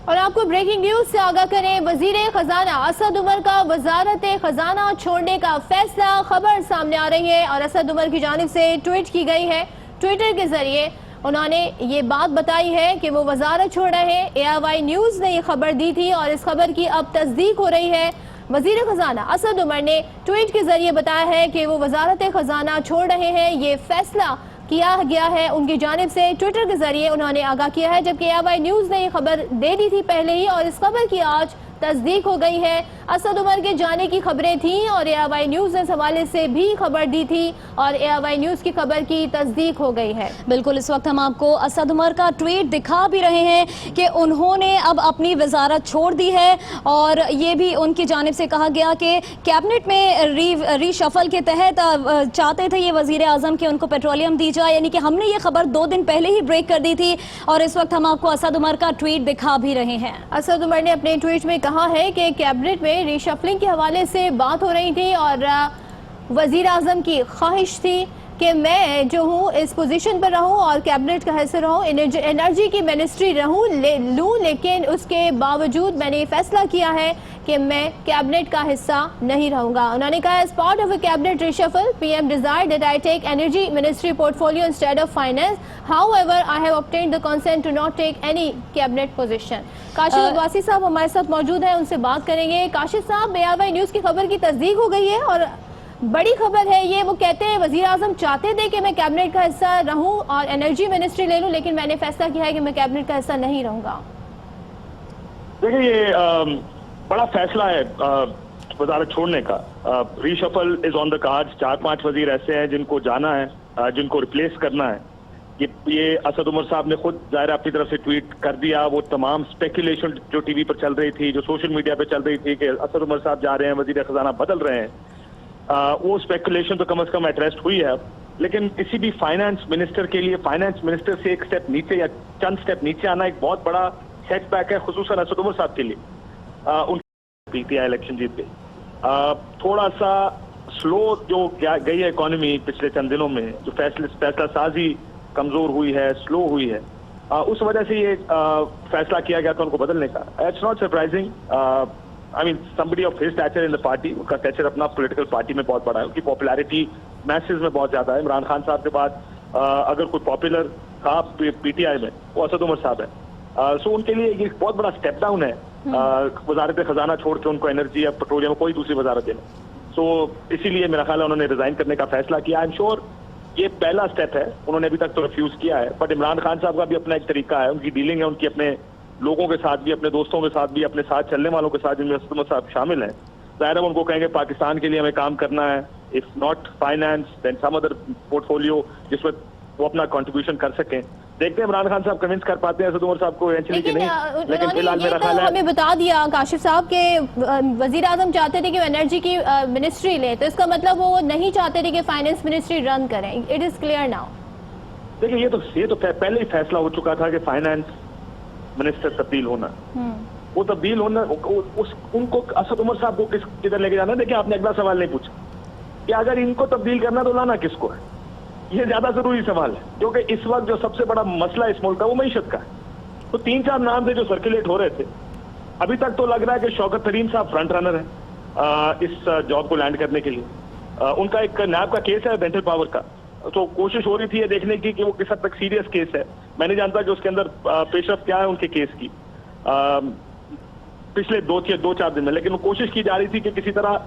और आपको breaking news से आगाह करें, वजीर खजाना असद उमर का वजारत खजाना छोड़ने का फैसला। खबर सामने आ रही है और असद उमर की जानिब से ट्वीट की गई है। ट्विटर के जरिए उन्होंने ये बात बताई है कि वो वजारत छोड़ रहे हैं। AIY न्यूज ने ये खबर दी थी और इस खबर की अब तस्दीक हो रही है। वजीर खजाना असद उमर ने ट्वीट के जरिए बताया है कि वो वजारत खजाना छोड़ रहे हैं। ये फैसला किया गया है उनकी जानिब से, ट्विटर के जरिए उन्होंने आगाह किया है, जबकि AIY न्यूज ने ये खबर दे दी थी पहले ही और इस खबर की आज तस्दीक हो गई है। असद उमर के जाने की खबरें थीं और AIY न्यूज ने इस हवाले से भी खबर दी थी और AIY न्यूज की खबर की तस्दीक हो गई है। बिल्कुल, इस वक्त हम आपको असद उमर का ट्वीट दिखा भी रहे हैं कि उन्होंने अब अपनी वजारत छोड़ दी है और ये भी उनकी जानिब से कहा गया कि कैबिनेट में रीशफल के तहत चाहते थे ये वजीर आजम कि उनको पेट्रोलियम दी जाए, यानी कि हमने ये खबर 2 दिन पहले ही ब्रेक कर दी थी और इस वक्त हम आपको असद उमर का ट्वीट दिखा भी रहे हैं। असद उमर ने अपने ट्वीट में कहा है कि कैबिनेट में रीशफलिंग के हवाले से बात हो रही थी और वजीर आजम की ख्वाहिश थी कि मैं जो हूँ इस पोजीशन पर रहूँ और कैबिनेट का हिस्सा रहूँ, एनर्जी की मिनिस्ट्री लूँ, लेकिन उसके बावजूद मैंने ये फैसला किया है कि मैं कैबिनेट का हिस्सा नहीं रहूँगा। उन्होंने कहा, as part of a cabinet reshuffle PM desired that I take energy ministry portfolio instead of finance. However, I have obtained the consent to not take any cabinet position. Kashif Abbasi साहब हमारे साथ मौजूद हैं, उनसे बात करेंगे। काशिफ साहब, AIY न्यूज़ की खबर की तस्दीक हो गई है और बड़ी खबर है ये। वो कहते हैं वजीर आजम चाहते थे कि मैं कैबिनेट का हिस्सा रहूं और एनर्जी मिनिस्ट्री ले लूं, लेकिन मैंने फैसला किया है कि मैं कैबिनेट का हिस्सा नहीं रहूंगा। देखिए, ये बड़ा फैसला है वजारत छोड़ने का। Reshuffle is on the cards. 4-5 वजीर ऐसे हैं जिनको जाना है, जिनको रिप्लेस करना है। ये असद उमर साहब ने खुद जाहिर अपनी तरफ से ट्वीट कर दिया। वो तमाम स्पेकुलेशन जो टीवी पर चल रही थी, जो सोशल मीडिया पे चल रही थी कि असद उमर साहब जा रहे हैं, वजीर खजाना बदल रहे हैं, वो स्पेकुलेशन तो कम से कम एड्रेस हुई है। लेकिन किसी भी फाइनेंस मिनिस्टर के लिए फाइनेंस मिनिस्टर से एक स्टेप नीचे या चंद स्टेप नीचे आना एक बहुत बड़ा सेटबैक है, खुसूसन असद उमर साहब के लिए। उनकी PTI इलेक्शन जीत गई। थोड़ा सा स्लो जो गई है इकोनॉमी पिछले चंद दिनों में, जो फैसला साजी कमजोर हुई है, स्लो हुई है, उस वजह से ये फैसला किया गया था उनको बदलने का। It's not surprising. I mean, somebody of his stature in the party, उनका stature अपना पॉलिटिकल पार्टी में बहुत बड़ा है, उनकी पॉपुलैरिटी मैसेज में बहुत ज्यादा है। इमरान खान साहब के बाद अगर कोई पॉपुलर था PTI में, वो असद उमर साहब है। सो उनके लिए ये बहुत बड़ा स्टेप डाउन है वजारत खजाना छोड़ के उनको एनर्जी या पेट्रोलियम कोई दूसरी वजारत देना। सो इसीलिए मेरा ख्याल है उन्होंने रिजाइन करने का फैसला किया। आई एम श्योर ये पहला स्टेप है, उन्होंने अभी तक तो रिफ्यूज किया है, बट इमरान खान साहब का भी अपना एक तरीका है, उनकी डीलिंग है, उनकी अपने लोगों के साथ भी, अपने दोस्तों के साथ भी, अपने साथ चलने वालों के साथ जिनमें असद उमर साहब शामिल हैं। जाहिर है उनको कहेंगे पाकिस्तान के लिए हमें काम करना है, if not finance then some other portfolio जिसमें वो अपना कंट्रीब्यूशन कर सकें। देखते हैं इमरान खान साहब कन्विंस कर पाते हैं असद उमर साहब को इवेंचुअली कि नहीं। लेकिन फिलहाल मेरा ख्याल है, हमें बता दिया काशिफ साहब के वजीर आजम चाहते थे कि वो एनर्जी की मिनिस्ट्री ले, तो इसका मतलब वो नहीं चाहते थे कि फाइनेंस मिनिस्ट्री रन करें। It is clear now. देखिए, ये तो पहले ही फैसला हो चुका था कि फाइनेंस मिनिस्टर तब्दील होना, वो तब्दील होना उनको असद उमर साहब को किधर लेके जाना है। देखिए, आपने अगला सवाल नहीं पूछा कि अगर इनको तब्दील करना तो लाना किसको है। ये ज्यादा जरूरी सवाल है, क्योंकि इस वक्त जो सबसे बड़ा मसला इस मुल्क का वो मईशत का है। तो 3-4 नाम थे जो सर्कुलेट हो रहे थे। अभी तक तो लग रहा है कि शौकत तरीन साहब फ्रंट रनर है इस जॉब को लैंड करने के लिए। उनका एक नैब का केस है डेंटल पावर का, तो कोशिश हो रही थी ये देखने की कि वो किस हद तक सीरियस केस है। मैं नहीं जानता कि उसके अंदर पेशरफ क्या है उनके केस की पिछले 2-4 दिन में, लेकिन वो कोशिश की जा रही थी कि किसी तरह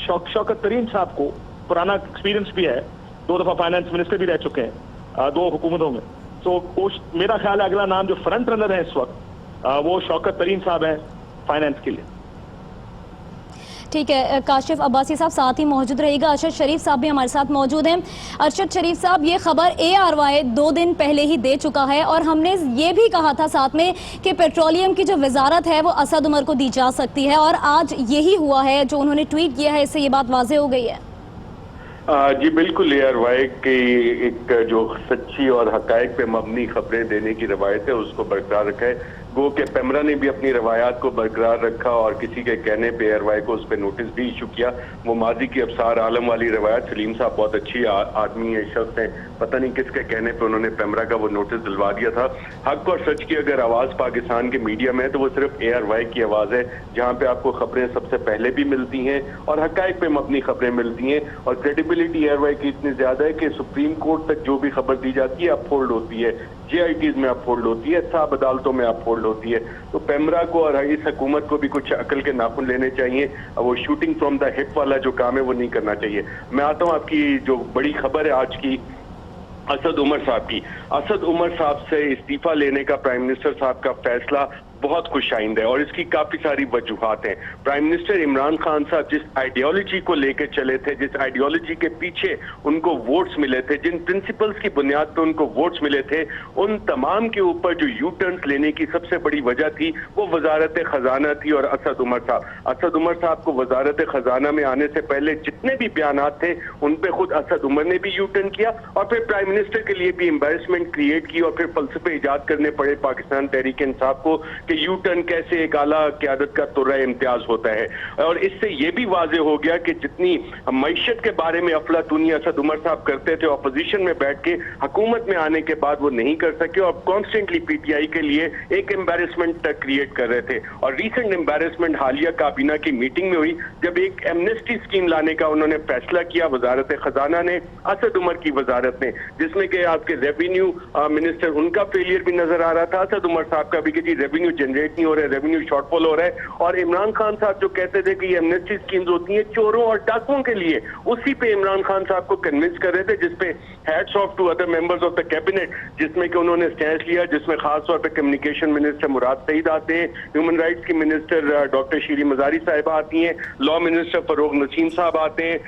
शौकत तरीन साहब को, पुराना एक्सपीरियंस भी है, 2 दफा फाइनेंस मिनिस्टर भी रह चुके हैं 2 हुकूमतों में। तो मेरा ख्याल है अगला नाम जो फ्रंट रनर है इस वक्त वो शौकत तरीन साहब है फाइनेंस के लिए। ठीक है, काशिफ अब्बासी साहब साथ ही मौजूद रहेगा। अरशद शरीफ साहब भी हमारे साथ मौजूद हैं। अरशद शरीफ साहब, ये खबर ARY 2 दिन पहले ही दे चुका है और हमने ये भी कहा था साथ में कि पेट्रोलियम की जो वजारत है वो असद उमर को दी जा सकती है, और आज यही हुआ है। जो उन्होंने ट्वीट किया है इससे ये बात वाज़ेह हो गई है। जी बिल्कुल, ARY की एक जो सच्ची और हकायक पे मबनी खबरें देने की रवायत है उसको बरकरार रखा है। गो के पेमरा ने भी अपनी रवायात को बरकरार रखा और किसी के कहने पे ARY को उस पर नोटिस भी इशू किया। वो माजी की अफसार आलम वाली रवायत, सलीम साहब बहुत अच्छी आदमी है, शख्स है, पता नहीं किसके कहने पे उन्होंने पेमरा का वो नोटिस दिलवा दिया था। हक और सच की अगर आवाज पाकिस्तान के मीडिया में है तो वो सिर्फ ARY की आवाज है, जहां पे आपको खबरें सबसे पहले भी मिलती हैं और हकायक पे मबनी खबरें मिलती हैं। और क्रेडिबिलिटी ARY की इतनी ज्यादा है कि सुप्रीम कोर्ट तक जो भी खबर दी जाती है अपहोल्ड होती है, JITs में अपहोल्ड होती है, साब अदालतों में अपहोल्ड होती है। तो पेमरा को और इस हुकूमत को भी कुछ अकल के नाखून लेने चाहिए। वो शूटिंग फ्रॉम द हिप वाला जो काम है वो नहीं करना चाहिए। मैं आता हूँ आपकी जो बड़ी खबर है आज की, असद उमर साहब की। असद उमर साहब से इस्तीफा लेने का प्राइम मिनिस्टर साहब का फैसला बहुत खुशाइंद है और इसकी काफी सारी वजूहात हैं। प्राइम मिनिस्टर इमरान खान साहब जिस आइडियोलॉजी को लेकर चले थे, जिस आइडियोलॉजी के पीछे उनको वोट्स मिले थे, जिन प्रिंसिपल्स की बुनियाद पर उनको वोट्स मिले थे, उन तमाम के ऊपर जो यू टर्न्स लेने की सबसे बड़ी वजह थी वो वजारत खजाना थी और असद उमर साहब। असद उमर साहब को वजारत खजाना में आने से पहले जितने भी बयानात थे उन पे खुद असद उमर ने भी यू टर्न किया और फिर प्राइम मिनिस्टर के लिए भी एम्बेरसमेंट क्रिएट की और फिर फलसफे इजाद करने पड़े पाकिस्तान तहरीक इंसाफ को कि यू टर्न कैसे एक आला क़यादत का तुर्रा इम्तियाज होता है। और इससे यह भी वाज़ेह हो गया कि जितनी मईशत के बारे में अफलातूनी असद उमर साहब करते थे अपोजिशन में बैठ के, हुकूमत में आने के बाद वो नहीं कर सके और कॉन्स्टेंटली PTI के लिए एक एम्बेरसमेंट क्रिएट कर रहे थे। और रिसेंट एम्बेरसमेंट हालिया काबीना की मीटिंग में हुई जब एक एमनेस्टी स्कीम लाने का उन्होंने फैसला किया वजारत खजाना ने, असद उमर की वजारत ने, जिसमें कि आपके रेवेन्यू मिनिस्टर उनका फेलियर भी नजर आ रहा था, असद उमर साहब का भी कि जी रेवेन्यू जनरेट नहीं हो रहा है, रेवेन्यू शॉर्टफॉल हो रहा है। और इमरान खान साहब जो कहते थे कि ये एमनेस्टी स्कीम्स होती हैं चोरों और डाकुओं के लिए, उसी पे इमरान खान साहब को कन्विंस कर रहे थे, जिसपे hats off to other members of the cabinet, जिसमें कि उन्होंने स्टैंड लिया, जिसमें खास तौर पे कम्युनिकेशन मिनिस्टर मुराद सईद आते हैं, ह्यूमन राइट्स की मिनिस्टर डॉक्टर शीरी मजारी साहिबा आती हैं, लॉ मिनिस्टर फरोग नसीम साहब आते हैं,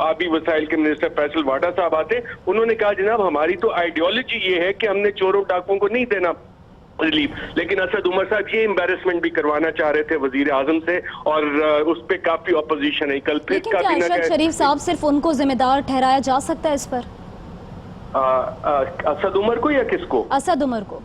आबी वसाइल के मिनिस्टर फैसल वाडा साहब आते हैं। उन्होंने कहा जनाब हमारी तो आइडियोलॉजी ये है कि हमने चोरों डाकुओं को नहीं देना रिलीफ, लेकिन असद उमर साहब ये एम्बेरसमेंट भी करवाना चाह रहे थे वजीर आजम से और उस पे काफी ऑपोजिशन है। कल लेकिन क्या अशरफ शरीफ साहब सिर्फ उनको जिम्मेदार ठहराया जा सकता है इस पर? असद उमर को या किसको? असद उमर को।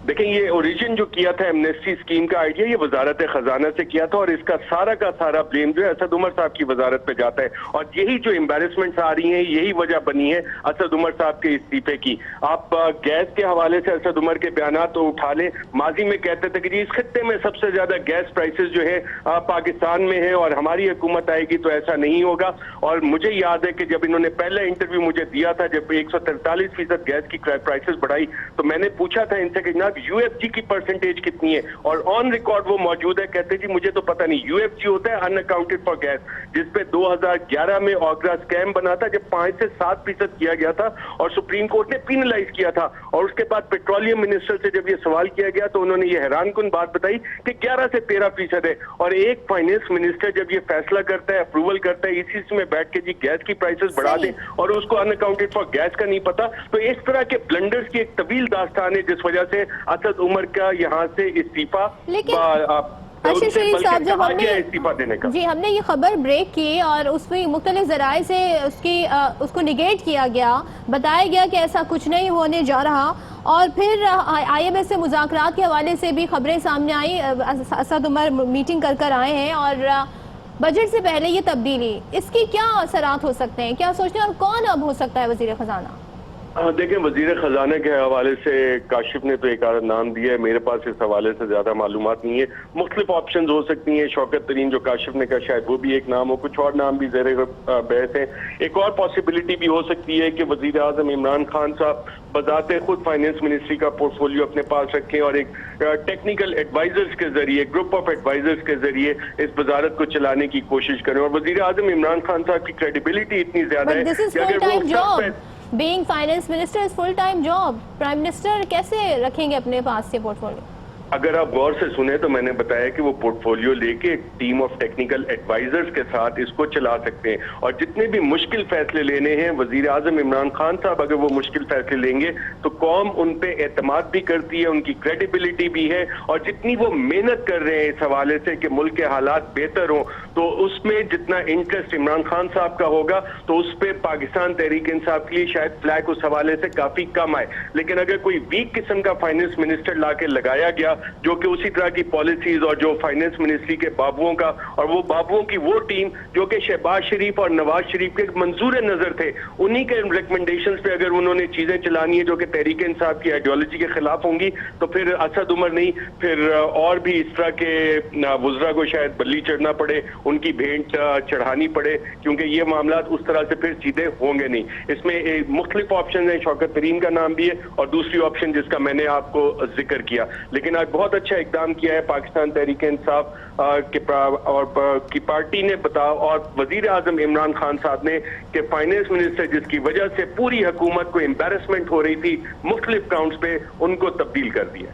देखें ये ओरिजिन जो किया था एमनेस्टी स्कीम का आइडिया ये वजारत खजाना से किया था और इसका सारा का सारा ब्लेम जो है असद उमर साहब की वजारत पे जाता है और यही जो एम्बेरसमेंट्स आ रही हैं यही वजह बनी है असद उमर साहब के इस्तीफे की। आप गैस के हवाले से असद उमर के बयान तो उठा लें, माजी में कहते थे कि जी इस खत्ते में सबसे ज्यादा गैस प्राइसेस जो है पाकिस्तान में है और हमारी हुकूमत आएगी तो ऐसा नहीं होगा। और मुझे याद है कि जब इन्होंने पहला इंटरव्यू मुझे दिया था जब 143% गैस की प्राइसेस बढ़ाई तो मैंने पूछा था इनसे कि UFG की परसेंटेज कितनी है और ऑन रिकॉर्ड वो मौजूद है, कहते जी मुझे तो पता नहीं। UFG होता है अनअकाउंटेड फॉर गैस, जिसपे 2011 में ऑगरा स्कैम बना था जब 5 से 7% किया गया था और सुप्रीम कोर्ट ने पिनलाइज किया था। और उसके बाद पेट्रोलियम मिनिस्टर से जब ये सवाल किया गया तो उन्होंने ये हैरानकुन बात बताई कि 11 से 13% है। और एक फाइनेंस मिनिस्टर जब ये फैसला करता है, अप्रूवल करता है इसी में बैठ के जी गैस की प्राइसेस बढ़ा दें और उसको अनअकाउंटेड फॉर गैस का नहीं पता, तो इस तरह के ब्लंडर्स की एक तवील दास्तान है जिस वजह से असद उमर का यहाँ से इस्तीफा आशिफ शरीफ साहब जब हमने इस्तीफा देने का जी हमने ये खबर ब्रेक की और उसमें मुख्तलिफ ज़राए से उसको निगेट किया गया, बताया गया कि ऐसा कुछ नहीं होने जा रहा और फिर IMF से मुज़ाकरात के हवाले से भी खबरें सामने आई। असद उमर मीटिंग कर आए हैं और बजट से पहले ये तब्दीली, इसकी क्या असरात हो सकते हैं, क्या सोचते हैं और कौन अब हो सकता है वज़ीर ख़जाना? देखें वजीर खजाना के हवाले से काशिफ ने तो एक आध नाम दिया है, मेरे पास इस हवाले से ज्यादा मालूमात नहीं है। मुख्तलिफ ऑप्शन हो सकती हैं, शौकत तरीन जो काशिफ ने कहा शायद वो भी एक नाम हो, कुछ और नाम भी ज़ेरे बहस है। एक और पॉसिबिलिटी भी हो सकती है कि वजीर आजम इमरान खान साहब बजाते खुद फाइनेंस मिनिस्ट्री का पोर्टफोलियो अपने पास रखें और एक टेक्निकल एडवाइजर्स के जरिए, ग्रुप ऑफ एडवाइजर्स के जरिए इस वजारत को चलाने की कोशिश करें। और वजीर आजम इमरान खान साहब की क्रेडिबिलिटी इतनी ज्यादा है कि अगर वो Being finance minister is full time job. Prime minister कैसे रखेंगे अपने पास से पोर्टफोलियो? अगर आप गौर से सुने तो मैंने बताया कि वो पोर्टफोलियो लेके एक टीम ऑफ टेक्निकल एडवाइजर्स के साथ इसको चला सकते हैं और जितने भी मुश्किल फैसले लेने हैं वजीर आजम इमरान खान साहब अगर वो मुश्किल फैसले लेंगे तो कौम उन पे एतमाद भी करती है, उनकी क्रेडिबिलिटी भी है और जितनी वो मेहनत कर रहे हैं इस हवाले से कि मुल्क के हालात बेहतर हों तो उसमें जितना इंटरेस्ट इमरान खान साहब का होगा तो उस पर पाकिस्तान तहरीक इंसाफ के लिए शायद फ्लैग उस हवाले से काफी कम आए। लेकिन अगर कोई वीक किस्म का फाइनेंस मिनिस्टर ला के लगाया गया जो कि उसी तरह की पॉलिसीज और जो फाइनेंस मिनिस्ट्री के बाबुओं का, और वो बाबुओं की वो टीम जो कि शहबाज शरीफ और नवाज शरीफ के मंजूर नजर थे, उन्हीं के रिकमेंडेशंस पे अगर उन्होंने चीजें चलानी है जो कि तहरीक इंसाफ की आइडियोलॉजी के खिलाफ होंगी, तो फिर असद उमर नहीं, फिर और भी इस तरह के वुज़रा को शायद बल्ली चढ़ना पड़े, उनकी भेंट चढ़ानी पड़े, क्योंकि ये मामला उस तरह से फिर सीधे होंगे नहीं। इसमें मुख्तलिफ ऑप्शन है, शौकत तरीन का नाम भी है और दूसरी ऑप्शन जिसका मैंने आपको जिक्र किया। लेकिन आज बहुत अच्छा इकदाम किया है पाकिस्तान तहरीक इंसाफ की पार्टी ने बताओ, और वजीर आजम इमरान खान साहब ने, कि फाइनेंस मिनिस्टर जिसकी वजह से पूरी हुकूमत को एम्बेरसमेंट हो रही थी मुख्तलिफ काउंट्स पे, उनको तब्दील कर दिया।